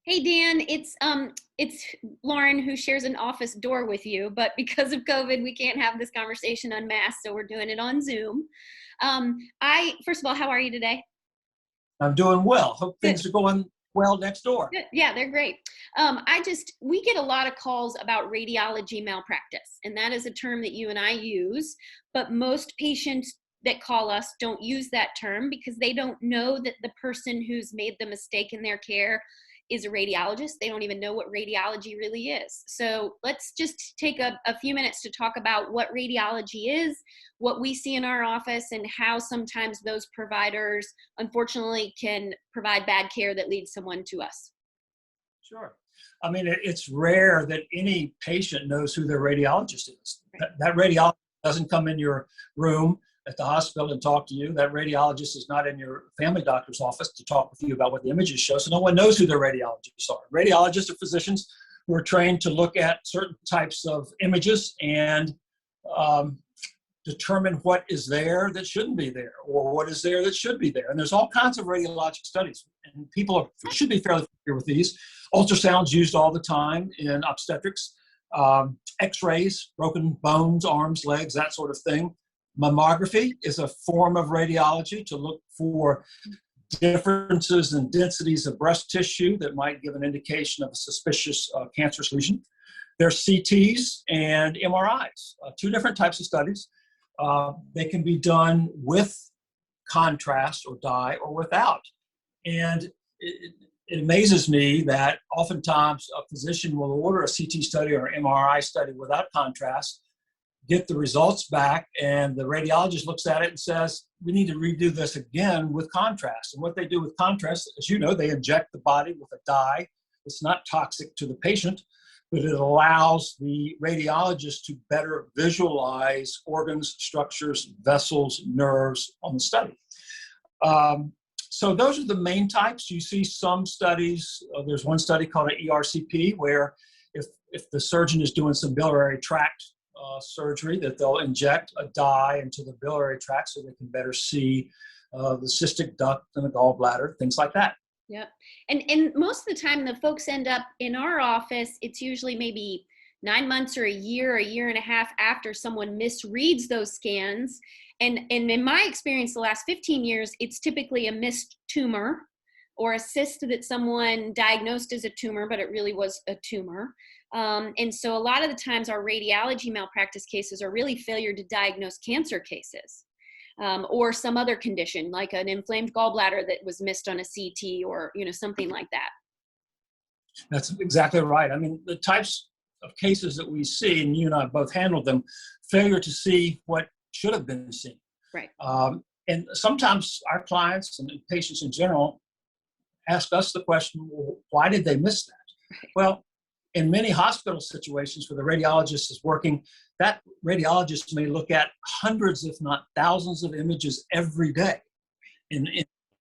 Hey Dan, it's Lauren who shares an office door with you, but because of COVID, we can't have this conversation unmasked, so we're doing it on Zoom. I first of all, how are you today? I'm doing well. Hope Good. things are going well next door. Good. Yeah, they're great. We get a lot of calls about radiology malpractice, and that is a term that you and I use, but most patients that call us don't use that term because they don't know that the person who's made the mistake in their care is a radiologist. They don't even know what radiology really is. So let's just take a few minutes to talk about what radiology is, what we see in our office, and how sometimes those providers unfortunately can provide bad care that leads someone to us. Sure. I mean, it's rare that any patient knows who their radiologist is. Right. That radiologist doesn't come in your room at the hospital and talk to you. That radiologist is not in your family doctor's office to talk with you about what the images show. So no one knows who their radiologists are. Radiologists are physicians who are trained to look at certain types of images and determine what is there that shouldn't be there, or what is there that should be there. And there's all kinds of radiologic studies, and should be fairly familiar with these. Ultrasound's used all the time in obstetrics, x-rays, broken bones, arms, legs, that sort of thing. Mammography is a form of radiology to look for differences in densities of breast tissue that might give an indication of a suspicious cancerous lesion. There's CTs and MRIs, two different types of studies. They can be done with contrast or dye or without. And it amazes me that oftentimes a physician will order a CT study or MRI study without contrast, get the results back, and the radiologist looks at it and says, we need to redo this again with contrast. And what they do with contrast, as you know, they inject the body with a dye. It's not toxic to the patient, but it allows the radiologist to better visualize organs, structures, vessels, nerves on the study. So those are the main types. You see some studies, there's one study called an ERCP, where if the surgeon is doing some biliary tract surgery, that they'll inject a dye into the biliary tract so they can better see the cystic duct and the gallbladder, things like that. Yep. And most of the time the folks end up in our office, it's usually maybe 9 months or a year and a half after someone misreads those scans. And in my experience, the last 15 years, it's typically a missed tumor or a cyst that someone diagnosed as a tumor, but it really was a tumor. And so a lot of the times our radiology malpractice cases are really failure to diagnose cancer cases. Or some other condition like an inflamed gallbladder that was missed on a CT, or something like that. That's exactly right. I mean, the types of cases that we see, and you and I both handled them, failure to see what should have been seen. Right. And sometimes our clients and patients in general ask us the question, well, why did they miss that? Right. Well, in many hospital situations where the radiologist is working, that radiologist may look at hundreds, if not thousands, of images every day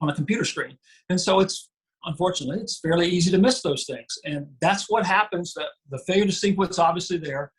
on a computer screen. And so unfortunately, it's fairly easy to miss those things. And that's what happens. That the failure to see what's obviously there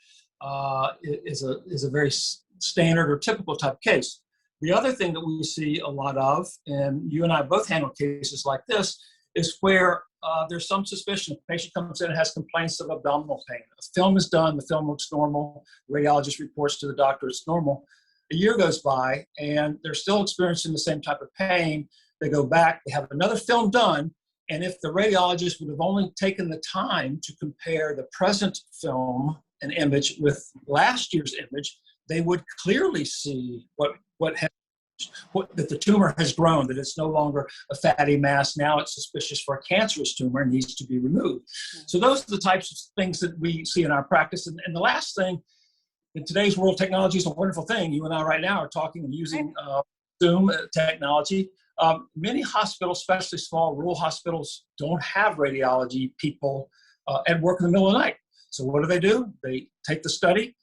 is a very standard or typical type case. The other thing that we see a lot of, and you and I both handle cases like this, is where there's some suspicion. The patient comes in and has complaints of abdominal pain. A film is done, the film looks normal. The radiologist reports to the doctor it's normal. A year goes by and they're still experiencing the same type of pain. They go back, they have another film done, and if the radiologist would have only taken the time to compare the present film and image with last year's image, they would clearly see that the tumor has grown, that it's no longer a fatty mass. Now it's suspicious for a cancerous tumor and needs to be removed. So those are the types of things that we see in our practice. And the last thing, in today's world, technology is a wonderful thing. You and I right now are talking and using Zoom technology. Many hospitals, especially small rural hospitals, don't have radiology people at work in the middle of the night. So what do? They take the study,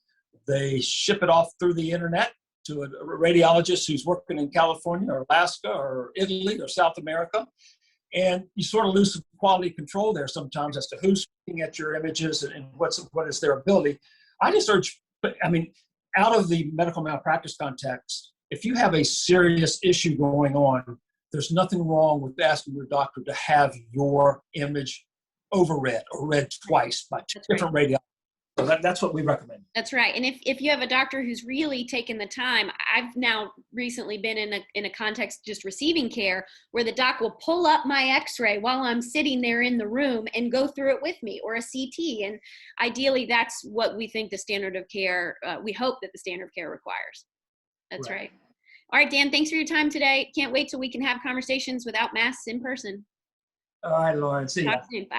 they ship it off through the internet to a radiologist who's working in California or Alaska or Italy or South America. And you sort of lose some quality control there sometimes as to who's looking at your images and what is their ability. I just urge, out of the medical malpractice context, if you have a serious issue going on, there's nothing wrong with asking your doctor to have your image overread or read twice by two That's right. different radiologists. So that's what we recommend. That's right. And if you have a doctor who's really taken the time, I've now recently been in a context just receiving care where the doc will pull up my x-ray while I'm sitting there in the room and go through it with me, or a CT. And ideally, that's what we think the standard of care, we hope that the standard of care requires. That's right. All right, Dan, thanks for your time today. Can't wait till we can have conversations without masks in person. All right, Lauren. See ya. Talk soon. Bye.